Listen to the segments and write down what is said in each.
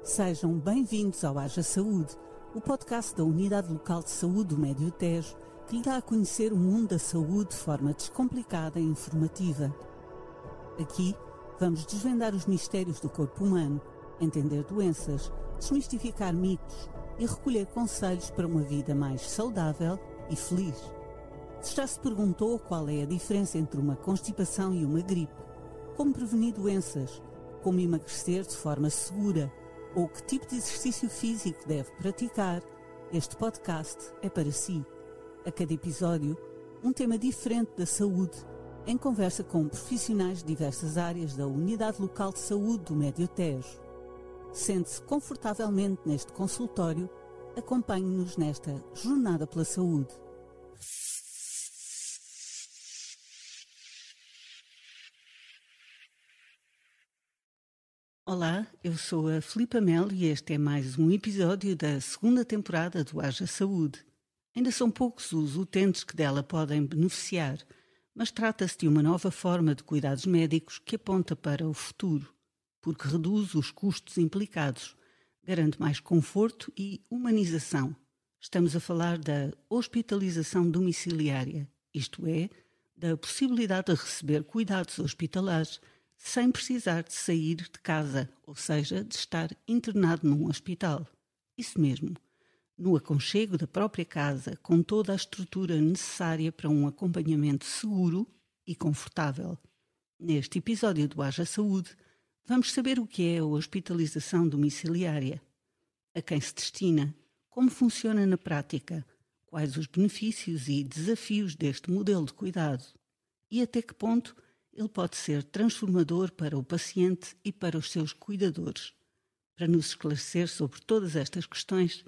Sejam bem-vindos ao Haja Saúde, o podcast da Unidade Local de Saúde do Médio Tejo, que lhe dá a conhecer o mundo da saúde de forma descomplicada e informativa. Aqui vamos desvendar os mistérios do corpo humano, entender doenças, desmistificar mitos e recolher conselhos para uma vida mais saudável e feliz. Se já se perguntou qual é a diferença entre uma constipação e uma gripe, como prevenir doenças, como emagrecer de forma segura, ou que tipo de exercício físico deve praticar, este podcast é para si. A cada episódio, um tema diferente da saúde, em conversa com profissionais de diversas áreas da Unidade Local de Saúde do Médio Tejo. Sente-se confortavelmente neste consultório, acompanhe-nos nesta jornada pela saúde. Olá, eu sou a Filipa Melo e este é mais um episódio da segunda temporada do Haja Saúde. Ainda são poucos os utentes que dela podem beneficiar, mas trata-se de uma nova forma de cuidados médicos que aponta para o futuro, porque reduz os custos implicados, garante mais conforto e humanização. Estamos a falar da hospitalização domiciliária, isto é, da possibilidade de receber cuidados hospitalares sem precisar de sair de casa, ou seja, de estar internado num hospital. Isso mesmo, no aconchego da própria casa, com toda a estrutura necessária para um acompanhamento seguro e confortável. Neste episódio do Haja Saúde, vamos saber o que é a hospitalização domiciliária, a quem se destina, como funciona na prática, quais os benefícios e desafios deste modelo de cuidado e até que ponto ele pode ser transformador para o paciente e para os seus cuidadores. Para nos esclarecer sobre todas estas questões,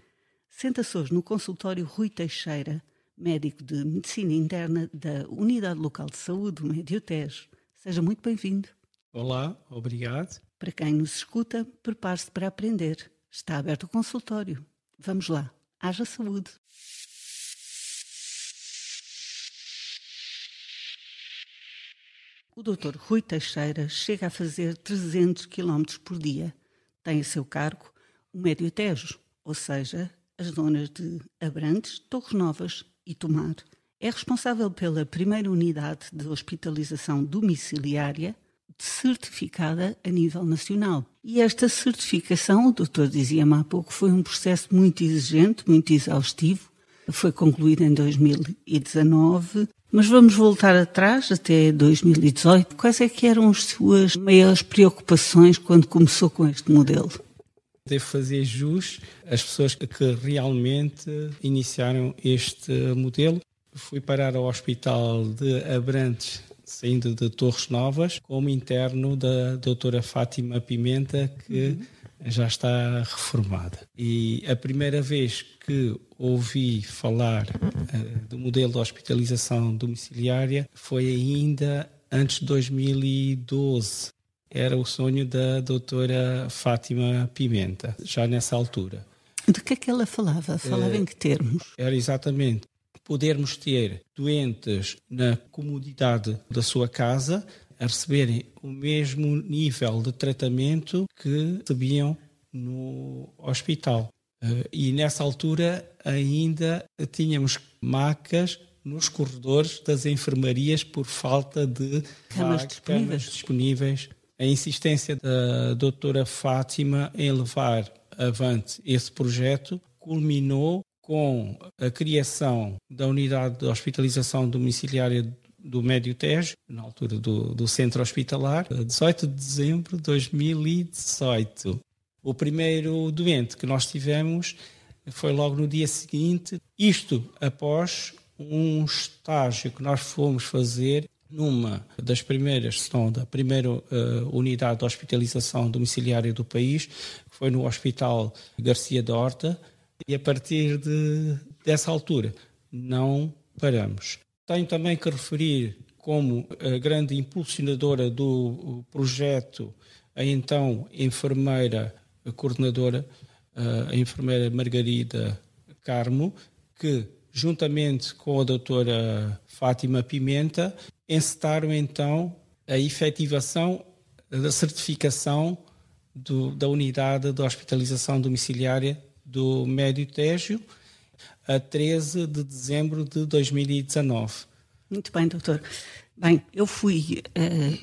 senta-se hoje no consultório Rui Teixeira, médico de Medicina Interna da Unidade Local de Saúde do Médio Tejo. Seja muito bem-vindo. Olá, obrigado. Para quem nos escuta, prepare-se para aprender. Está aberto o consultório. Vamos lá. Haja saúde. O Dr. Rui Teixeira chega a fazer 300 km por dia. Tem a seu cargo o Médio Tejo, ou seja, as zonas de Abrantes, Torres Novas e Tomar. É responsável pela primeira unidade de hospitalização domiciliária certificada a nível nacional. E esta certificação, o doutor dizia-me há pouco, foi um processo muito exigente, muito exaustivo. Foi concluída em 2019, mas vamos voltar atrás até 2018. Quais é que eram as suas maiores preocupações quando começou com este modelo? Devo fazer jus às pessoas que realmente iniciaram este modelo. Fui parar ao Hospital de Abrantes, saindo de Torres Novas, como interno da doutora Fátima Pimenta, que já está reformada. E a primeira vez que ouvi falar do modelo de hospitalização domiciliária foi ainda antes de 2012. Era o sonho da doutora Fátima Pimenta, já nessa altura. De que é que ela falava? Falava em que termos? Era exatamente podermos ter doentes na comodidade da sua casa a receberem o mesmo nível de tratamento que recebiam no hospital. E nessa altura ainda tínhamos macas nos corredores das enfermarias por falta de camas disponíveis. A insistência da doutora Fátima em levar avante esse projeto culminou com a criação da unidade de hospitalização domiciliária do Médio Tejo, na altura do centro hospitalar, 18 de dezembro de 2018. O primeiro doente que nós tivemos foi logo no dia seguinte, isto após um estágio que nós fomos fazer numa das primeiras, se não da primeira unidade de hospitalização domiciliária do país, que foi no Hospital Garcia da Horta, e a partir dessa altura não paramos. Tenho também que referir como a grande impulsionadora do projeto a então enfermeira coordenadora, a enfermeira Margarida Carmo, que juntamente com a doutora Fátima Pimenta encetaram então a efetivação da certificação da unidade de hospitalização domiciliária do Médio Tejo a 13 de dezembro de 2019. Muito bem, doutor. Bem, eu fui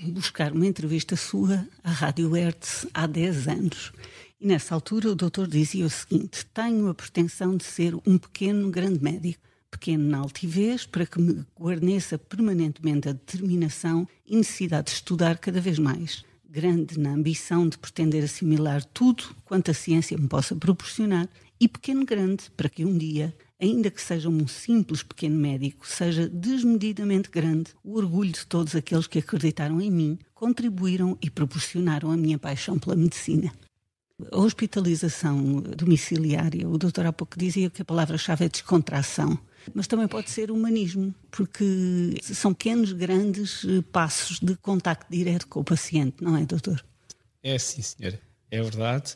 buscar uma entrevista sua à Rádio Hertz há 10 anos. E nessa altura o doutor dizia o seguinte: tenho a pretensão de ser um pequeno grande médico. Pequeno na altivez, para que me guarneça permanentemente a determinação e necessidade de estudar cada vez mais. Grande na ambição de pretender assimilar tudo quanto a ciência me possa proporcionar. E pequeno grande, para que um dia, ainda que seja um simples pequeno médico, seja desmedidamente grande o orgulho de todos aqueles que acreditaram em mim, contribuíram e proporcionaram a minha paixão pela medicina. A hospitalização domiciliária, o doutor há pouco dizia que a palavra-chave é descontração, mas também pode ser humanismo, porque são pequenos, grandes passos de contacto direto com o paciente, não é, doutor? É sim, senhora, é verdade.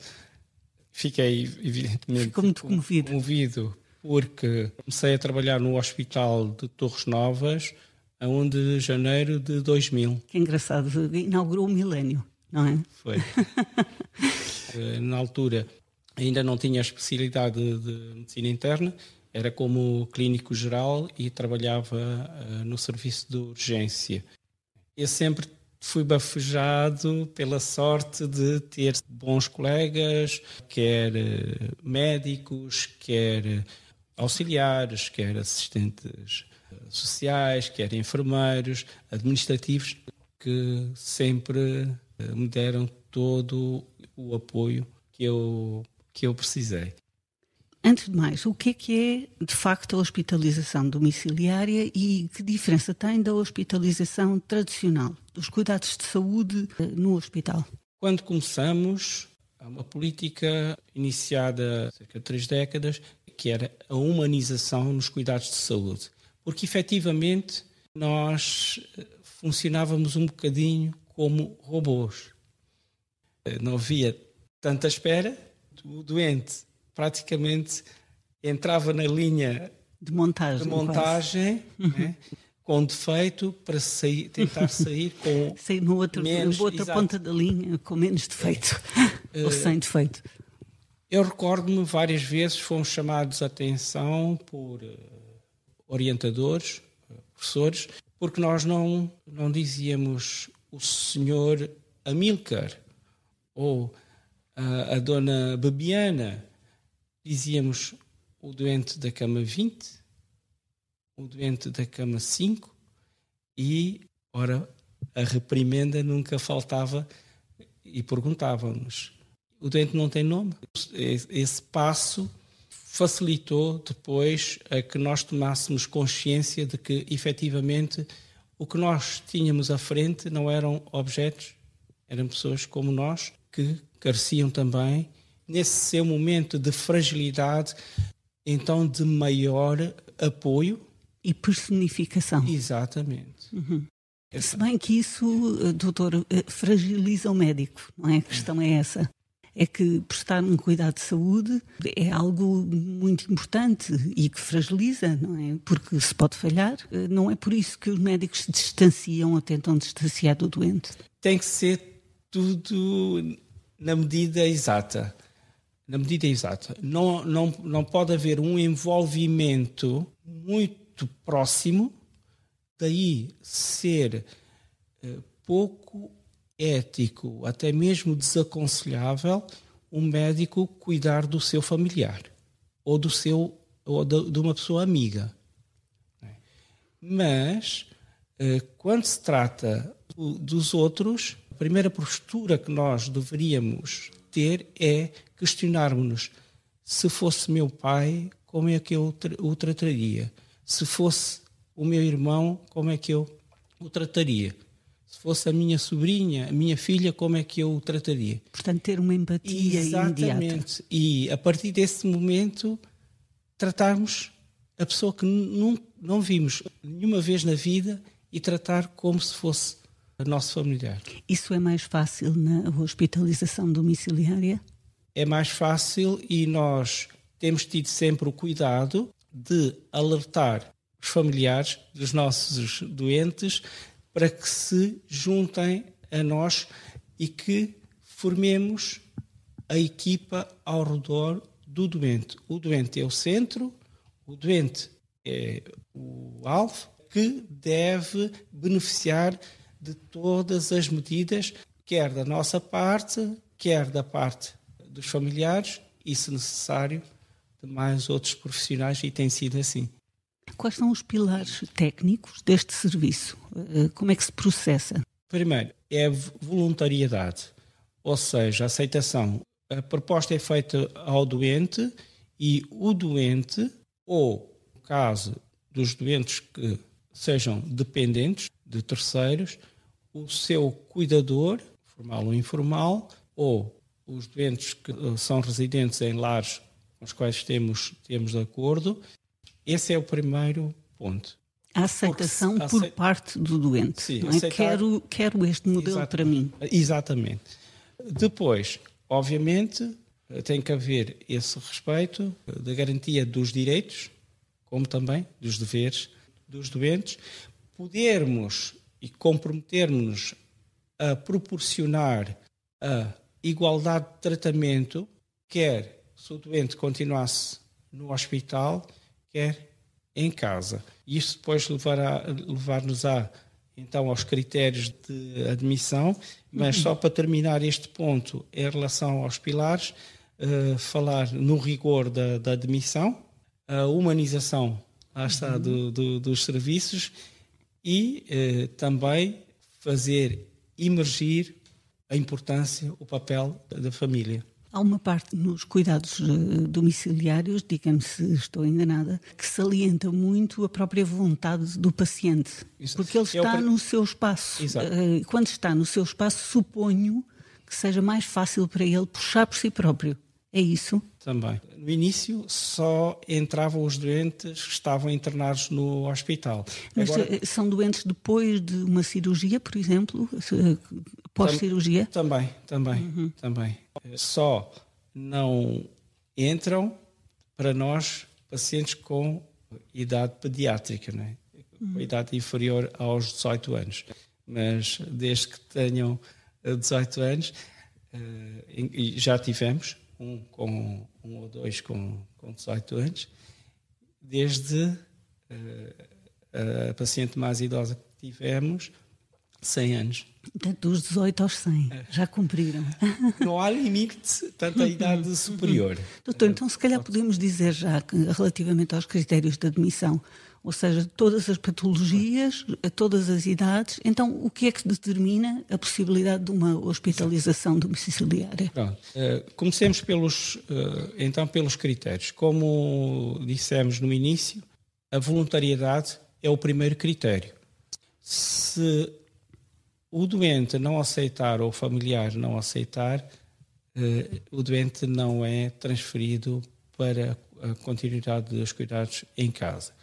Fiquei, evidentemente, Ficou muito comovido, porque comecei a trabalhar no Hospital de Torres Novas a 1 de janeiro de 2000. Que engraçado, inaugurou o milénio, não é? Foi. Na altura ainda não tinha a especialidade de medicina interna, era como clínico geral e trabalhava no serviço de urgência. Eu sempre fui bafejado pela sorte de ter bons colegas, quer médicos, quer auxiliares, quer assistentes sociais, quer enfermeiros, administrativos, que sempre me deram todo o apoio que eu precisei. Antes de mais, o que é de facto a hospitalização domiciliária e que diferença tem da hospitalização tradicional, dos cuidados de saúde no hospital? Quando começamos, há uma política iniciada há cerca de 3 décadas, que era a humanização nos cuidados de saúde. Porque, efetivamente, nós funcionávamos um bocadinho como robôs. Não havia tanta espera, o doente praticamente entrava na linha de montagem né, com defeito para tentar sair com menos... outra ponta da linha com menos defeito ou sem defeito. Eu recordo-me várias vezes fomos chamados a atenção por orientadores, professores, porque nós não dizíamos o senhor Amílcar ou a dona Bebiana, dizíamos o doente da cama 20, o doente da cama 5 e, ora, a reprimenda nunca faltava e perguntávamos: o doente não tem nome? Esse passo facilitou depois a que nós tomássemos consciência de que, efetivamente, o que nós tínhamos à frente não eram objetos, eram pessoas como nós que careciam também, nesse seu momento de fragilidade, então de maior apoio. E personificação. Exatamente. Uhum. Se bem que isso, doutor, fragiliza o médico, não é? A questão é essa. É que prestar um cuidado de saúde é algo muito importante e que fragiliza, não é? Porque se pode falhar. Não é por isso que os médicos se distanciam ou tentam distanciar do doente. Tem que ser tudo na medida exata. Na medida exata. Não pode haver um envolvimento muito próximo, daí ser pouco ético, até mesmo desaconselhável, um médico cuidar do seu familiar ou de uma pessoa amiga. Mas, quando se trata dos outros, a primeira postura que nós deveríamos ter é questionarmos-nos: se fosse meu pai, como é que eu o trataria? Se fosse o meu irmão, como é que eu o trataria? Se fosse a minha sobrinha, a minha filha, como é que eu o trataria? Portanto, ter uma empatia imediata. Exatamente. E, a partir desse momento, tratarmos a pessoa que não vimos nenhuma vez na vida e tratar como se fosse nosso familiar. Isso é mais fácil na hospitalização domiciliária? É mais fácil e nós temos tido sempre o cuidado de alertar os familiares dos nossos doentes para que se juntem a nós e que formemos a equipa ao redor do doente. O doente é o centro, o doente é o alvo que deve beneficiar de todas as medidas, quer da nossa parte, quer da parte dos familiares e, se necessário, de mais outros profissionais, e tem sido assim. Quais são os pilares técnicos deste serviço? Como é que se processa? Primeiro, é a voluntariedade, ou seja, a aceitação. A proposta é feita ao doente e o doente, ou no caso dos doentes que sejam dependentes de terceiros, o seu cuidador, formal ou informal, ou os doentes que são residentes em lares com os quais temos de acordo. Esse é o primeiro ponto. A aceitação por parte do doente. Sim, não é? Quero este modelo para mim. Exatamente. Depois, obviamente, tem que haver esse respeito da garantia dos direitos, como também dos deveres dos doentes, podermos e comprometermos a proporcionar a igualdade de tratamento, quer se o doente continuasse no hospital, quer em casa. Isto depois levar-nos-á então aos critérios de admissão, mas só para terminar este ponto em relação aos pilares, falar no rigor da admissão, a humanização dos serviços e também fazer emergir a importância, o papel da família. Há uma parte nos cuidados domiciliários, diga-me se estou enganada, que salienta muito a própria vontade do paciente, porque ele está no seu espaço. Quando está no seu espaço, suponho que seja mais fácil para ele puxar por si próprio. É isso? Também. No início só entravam os doentes que estavam internados no hospital. Mas agora, são doentes depois de uma cirurgia, por exemplo? Pós-cirurgia? Também. Só não entram para nós pacientes com idade pediátrica, não é? Com idade inferior aos 18 anos. Mas desde que tenham 18 anos, já tivemos um ou dois com 18 anos, desde a paciente mais idosa que tivemos, 100 anos. Dos 18 aos 100, já cumpriram. Não há limite, tanto a idade superior. Doutor, então se calhar podemos dizer já que, relativamente aos critérios de admissão, ou seja, todas as patologias, a todas as idades, então o que é que determina a possibilidade de uma hospitalização domiciliária? Pronto. Comecemos pelos critérios. Como dissemos no início, a voluntariedade é o primeiro critério. Se o doente não aceitar ou o familiar não aceitar, o doente não é transferido para a continuidade dos cuidados em casa.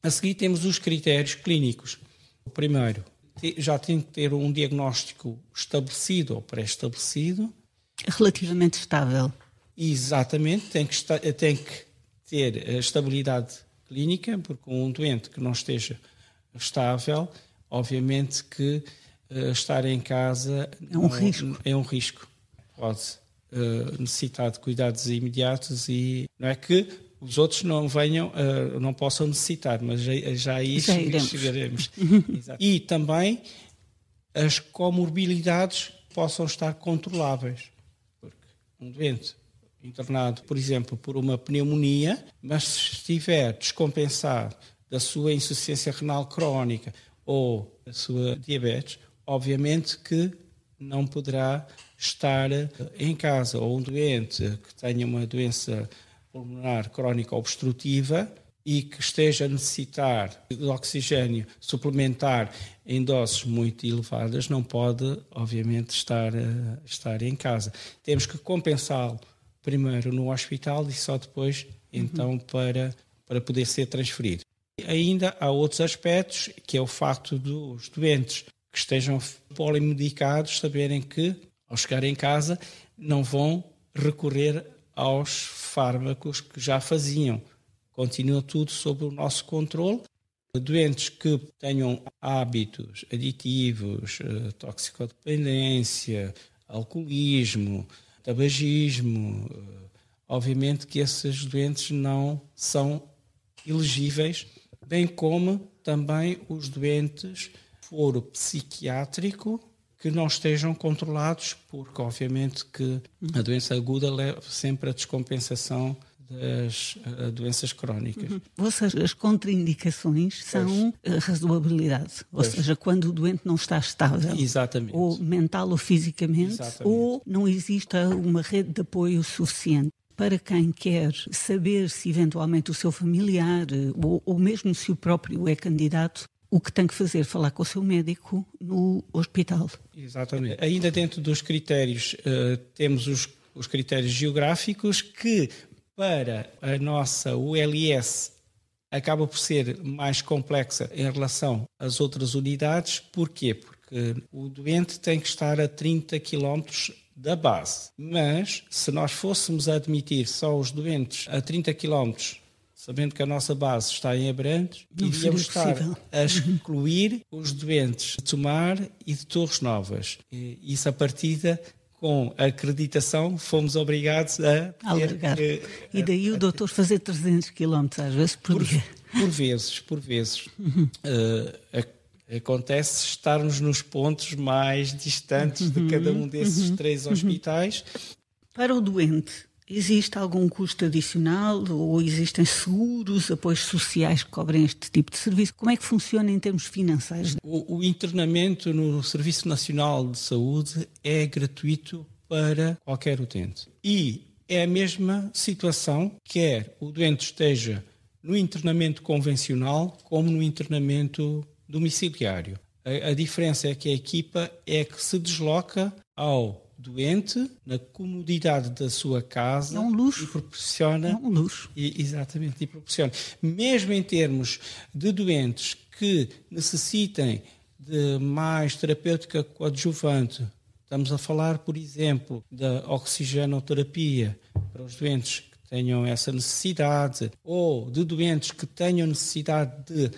A seguir temos os critérios clínicos. O primeiro, já tem que ter um diagnóstico estabelecido ou pré-estabelecido. Relativamente estável. Exatamente, tem que ter a estabilidade clínica, porque um doente que não esteja estável, obviamente que estar em casa é um risco. Pode necessitar de cuidados imediatos e não é que os outros não possam necessitar, mas já aí chegaremos. E também as comorbilidades possam estar controláveis. Porque um doente internado, por exemplo, por uma pneumonia, mas se estiver descompensado da sua insuficiência renal crónica ou da sua diabetes, obviamente que não poderá estar em casa. Ou um doente que tenha uma doença pulmonar crónica obstrutiva e que esteja a necessitar de oxigênio suplementar em doses muito elevadas, não pode, obviamente, estar em casa. Temos que compensá-lo primeiro no hospital e só depois, então, para poder ser transferido. Ainda há outros aspectos, que é o facto dos doentes que estejam polimedicados saberem que, ao chegar em casa, não vão recorrer aos fármacos que já faziam. Continua tudo sob o nosso controle. Doentes que tenham hábitos aditivos, toxicodependência, alcoolismo, tabagismo, obviamente que esses doentes não são elegíveis, bem como também os doentes foro psiquiátrico que não estejam controlados, porque obviamente que a doença aguda leva sempre a descompensação das doenças crónicas. Ou seja, as contraindicações são a razoabilidade. Ou seja, quando o doente não está estável, exatamente, ou mental ou fisicamente, exatamente, ou não existe uma rede de apoio suficiente. Para quem quer saber se eventualmente o seu familiar ou mesmo se o próprio é candidato, o que tem que fazer? Falar com o seu médico no hospital. Exatamente. Ainda dentro dos critérios, temos os critérios geográficos que, para a nossa ULS, acaba por ser mais complexa em relação às outras unidades. Porquê? Porque o doente tem que estar a 30 km da base. Mas, se nós fôssemos admitir só os doentes a 30 km, sabendo que a nossa base está em Abrantes, iríamos estar a excluir os doentes de Tomar e de Torres Novas. E isso, a partida, com a acreditação, fomos obrigados a alargar. E daí o doutor fazer 300 km às vezes por dia. Por vezes. Acontece estarmos nos pontos mais distantes de cada um desses 3 hospitais. Para o doente, existe algum custo adicional ou existem seguros, apoios sociais que cobrem este tipo de serviço? Como é que funciona em termos financeiros? O internamento no Serviço Nacional de Saúde é gratuito para qualquer utente. E é a mesma situação, quer o doente esteja no internamento convencional como no internamento domiciliário. A diferença é que a equipa é que se desloca ao doente na comodidade da sua casa. É um luxo. E proporciona. É um luxo. Exatamente, e proporciona. Mesmo em termos de doentes que necessitem de mais terapêutica coadjuvante, estamos a falar, por exemplo, da oxigenoterapia para os doentes que tenham essa necessidade, ou de doentes que tenham necessidade de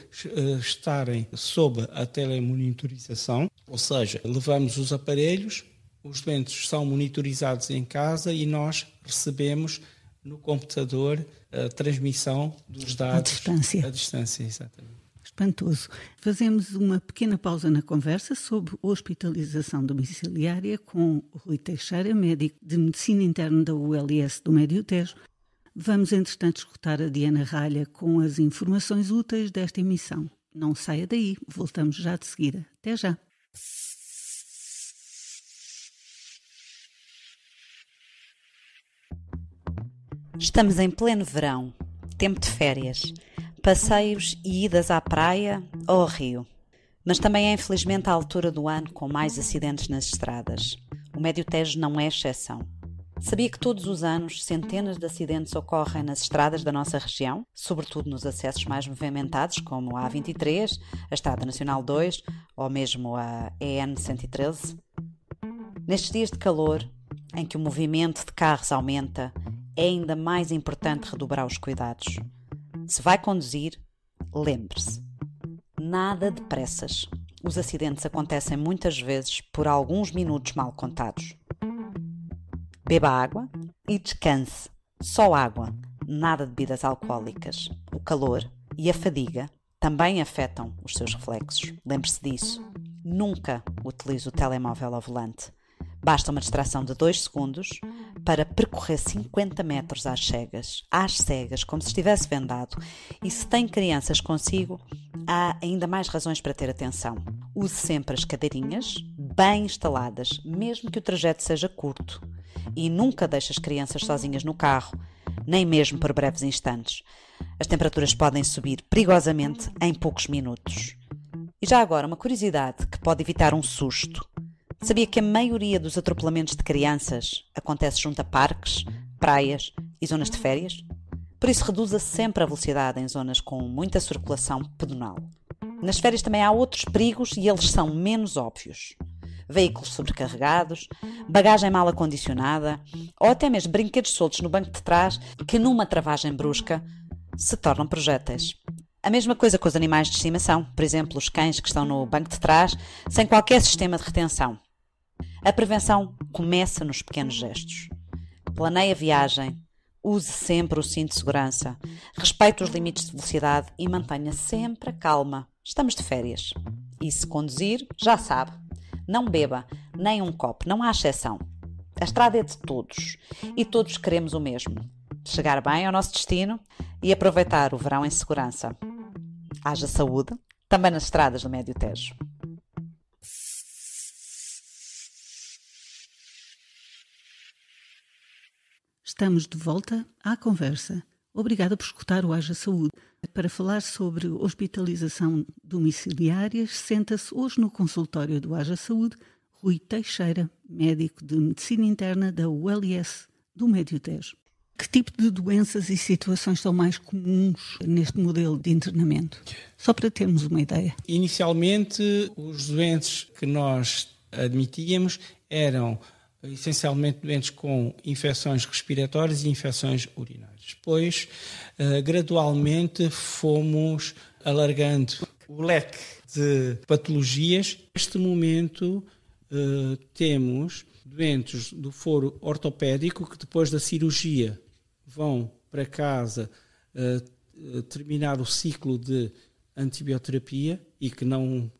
estarem sob a telemonitorização, ou seja, levamos os aparelhos, os doentes são monitorizados em casa e nós recebemos no computador a transmissão dos dados à distância, exatamente. Espantoso. Fazemos uma pequena pausa na conversa sobre hospitalização domiciliária com o Rui Teixeira, médico de Medicina Interna da ULS do Médio Tejo. Vamos, entretanto, escutar a Diana Ralha com as informações úteis desta emissão. Não saia daí, voltamos já de seguida. Até já. Estamos em pleno verão, tempo de férias, passeios e idas à praia ou ao rio. Mas também é infelizmente a altura do ano com mais acidentes nas estradas. O Médio Tejo não é exceção. Sabia que todos os anos centenas de acidentes ocorrem nas estradas da nossa região, sobretudo nos acessos mais movimentados, como a A23, a Estrada Nacional 2 ou mesmo a EN 113? Nestes dias de calor, em que o movimento de carros aumenta, é ainda mais importante redobrar os cuidados. Se vai conduzir, lembre-se, nada de pressas. Os acidentes acontecem muitas vezes por alguns minutos mal contados. Beba água e descanse. Só água, nada de bebidas alcoólicas. O calor e a fadiga também afetam os seus reflexos. Lembre-se disso. Nunca utilize o telemóvel ao volante. Basta uma distração de 2 segundos para percorrer 50 metros às cegas, como se estivesse vendado. E se tem crianças consigo, há ainda mais razões para ter atenção. Use sempre as cadeirinhas bem instaladas, mesmo que o trajeto seja curto. E nunca deixe as crianças sozinhas no carro, nem mesmo por breves instantes. As temperaturas podem subir perigosamente em poucos minutos. E já agora, uma curiosidade que pode evitar um susto. Sabia que a maioria dos atropelamentos de crianças acontece junto a parques, praias e zonas de férias? Por isso, reduza sempre a velocidade em zonas com muita circulação pedonal. Nas férias também há outros perigos e eles são menos óbvios. Veículos sobrecarregados, bagagem mal acondicionada ou até mesmo brinquedos soltos no banco de trás que numa travagem brusca se tornam projéteis. A mesma coisa com os animais de estimação, por exemplo, os cães que estão no banco de trás sem qualquer sistema de retenção. A prevenção começa nos pequenos gestos. Planeie a viagem. Use sempre o cinto de segurança. Respeite os limites de velocidade e mantenha sempre a calma. Estamos de férias. E se conduzir, já sabe. Não beba nem um copo, não há exceção. A estrada é de todos e todos queremos o mesmo. Chegar bem ao nosso destino e aproveitar o verão em segurança. Haja saúde, também nas estradas do Médio Tejo. Estamos de volta à conversa. Obrigada por escutar o Haja Saúde. Para falar sobre hospitalização domiciliária, senta-se hoje no consultório do Haja Saúde Rui Teixeira, médico de Medicina Interna da ULS do Médio Tejo. Que tipo de doenças e situações são mais comuns neste modelo de internamento? Só para termos uma ideia. Inicialmente, os doentes que nós admitíamos eram essencialmente doentes com infecções respiratórias e infecções urinárias. Depois, gradualmente, fomos alargando o leque de patologias. Neste momento, temos doentes do foro ortopédico que depois da cirurgia vão para casa terminar o ciclo de antibioterapia e que não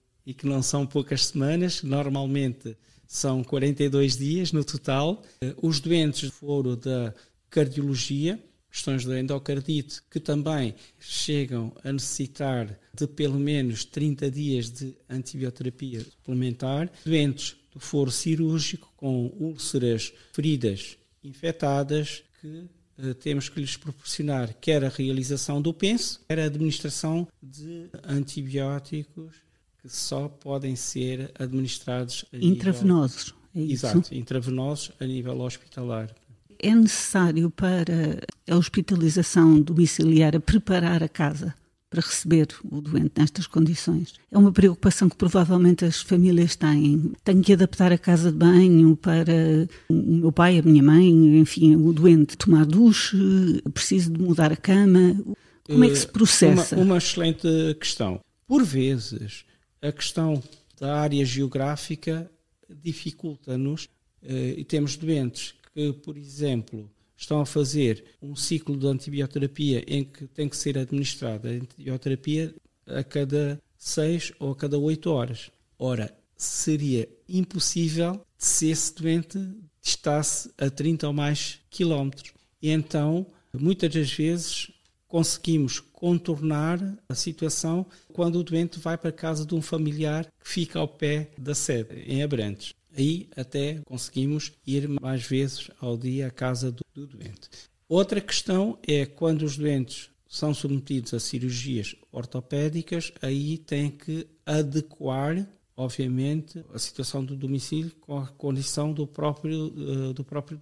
são poucas semanas, normalmente são 42 dias no total. Os doentes do foro da cardiologia, questões da endocardite, que também chegam a necessitar de pelo menos 30 dias de antibioterapia suplementar. Doentes do foro cirúrgico com úlceras, feridas infectadas, que temos que lhes proporcionar quer a realização do penso, quer a administração de antibióticos que só podem ser administrados a intravenosos, é isso? Exato, intravenosos a nível hospitalar. É necessário para a hospitalização domiciliária preparar a casa para receber o doente nestas condições? É uma preocupação que provavelmente as famílias têm. Tenho que adaptar a casa de banho para o meu pai, a minha mãe, enfim, o doente tomar duche, preciso de mudar a cama. Como é que se processa? Uma excelente questão. Por vezes, a questão da área geográfica dificulta-nos e temos doentes que, por exemplo, estão a fazer um ciclo de antibioterapia em que tem que ser administrada a antibioterapia a cada 6 ou a cada 8 horas. Ora, seria impossível se esse doente estasse a 30 ou mais quilómetros. E então, muitas das vezes, conseguimos contornar a situação quando o doente vai para a casa de um familiar que fica ao pé da sede, em Abrantes. Aí até conseguimos ir mais vezes ao dia à casa do doente. Outra questão é quando os doentes são submetidos a cirurgias ortopédicas, aí tem que adequar, obviamente, a situação do domicílio com a condição do próprio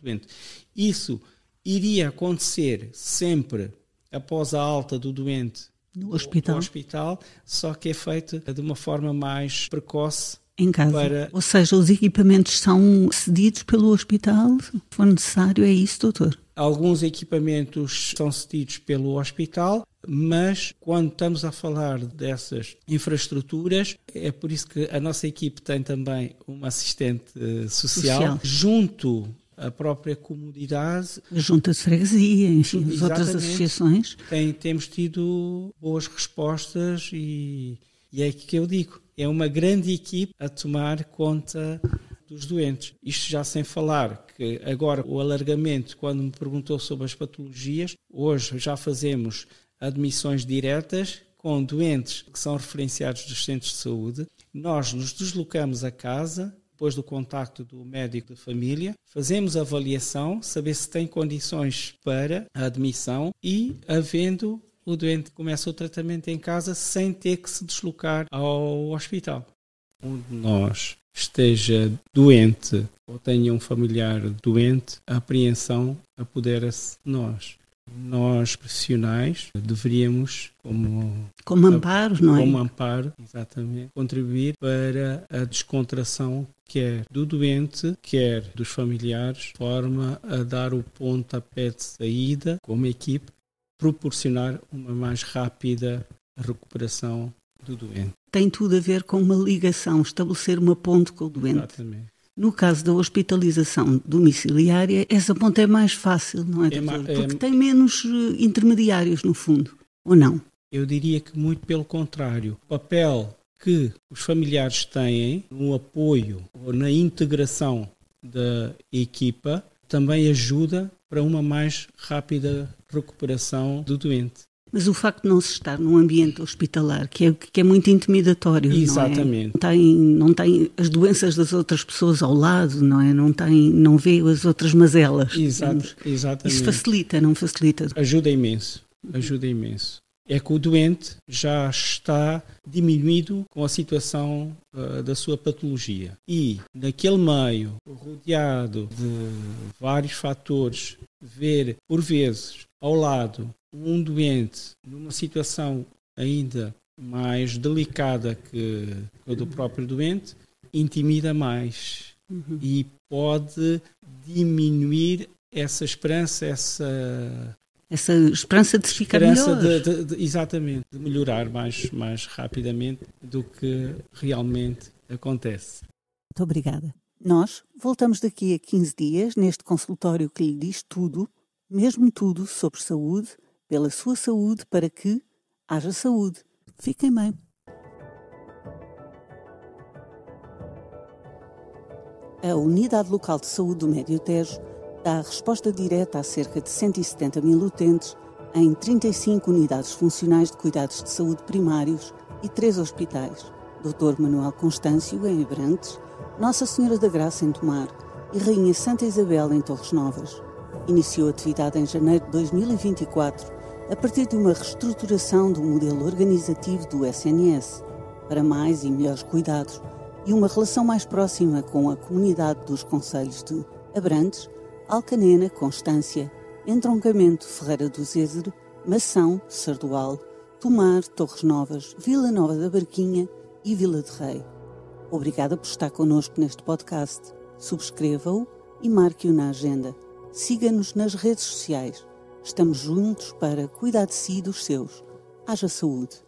doente. Isso iria acontecer sempre após a alta do doente no hospital, só que é feito de uma forma mais precoce. Em casa. Ou seja, os equipamentos são cedidos pelo hospital, se for necessário, é isso, doutor? Alguns equipamentos são cedidos pelo hospital, mas quando estamos a falar dessas infraestruturas, é por isso que a nossa equipe tem também uma assistente social. Junto à própria comunidade. A junta de freguesia, enfim, as outras associações. Temos tido boas respostas e é aqui que eu digo. É uma grande equipe a tomar conta dos doentes. Isto já sem falar que agora o alargamento, quando me perguntou sobre as patologias, hoje já fazemos admissões diretas com doentes que são referenciados dos centros de saúde. Nós nos deslocamos a casa, depois do contacto do médico de família, fazemos a avaliação, saber se tem condições para a admissão e, havendo, o doente começa o tratamento em casa sem ter que se deslocar ao hospital. Onde nós esteja doente ou tenha um familiar doente, a apreensão apodera-se de nós. Nós, profissionais, deveríamos, como amparo, não é? Como amparo, exatamente, contribuir para a descontração quer do doente, quer dos familiares, de forma a dar o pontapé de saída, como equipe, proporcionar uma mais rápida recuperação do doente. Tem tudo a ver com uma ligação, estabelecer uma ponte com o doente. Exatamente. No caso da hospitalização domiciliária, essa ponta é mais fácil, não é, doutor? Porque tem menos intermediários, no fundo, ou não? Eu diria que muito pelo contrário. O papel que os familiares têm no apoio ou na integração da equipa também ajuda para uma mais rápida recuperação do doente. Mas o facto de não se estar num ambiente hospitalar, que é muito intimidatório, exatamente. Não tem as doenças das outras pessoas ao lado, não é? Não vê as outras mazelas. Exatamente. Isso facilita, não facilita? Ajuda imenso. É que o doente já está diminuído com a situação da sua patologia. E, naquele meio, rodeado de vários fatores, ver, por vezes, ao lado, um doente numa situação ainda mais delicada que a do próprio doente, intimida mais. E pode diminuir essa esperança, essa esperança de ficar melhor. Exatamente, de melhorar mais rapidamente do que realmente acontece. Muito obrigada. Nós voltamos daqui a 15 dias neste consultório que lhe diz tudo, mesmo tudo sobre saúde, pela sua saúde, para que haja saúde. Fiquem bem. A Unidade Local de Saúde do Médio Tejo dá a resposta direta a cerca de 170 mil utentes em 35 unidades funcionais de cuidados de saúde primários e 3 hospitais. Dr. Manuel Constâncio, em Abrantes, Nossa Senhora da Graça, em Tomar e Rainha Santa Isabel, em Torres Novas. Iniciou atividade em janeiro de 2024, a partir de uma reestruturação do modelo organizativo do SNS, para mais e melhores cuidados e uma relação mais próxima com a comunidade dos concelhos de Abrantes, Alcanena, Constância, Entroncamento, Ferreira do Zézer, Mação, Sardual, Tomar, Torres Novas, Vila Nova da Barquinha e Vila de Rei. Obrigada por estar connosco neste podcast. Subscreva-o e marque-o na agenda. Siga-nos nas redes sociais. Estamos juntos para cuidar de si e dos seus. Haja saúde.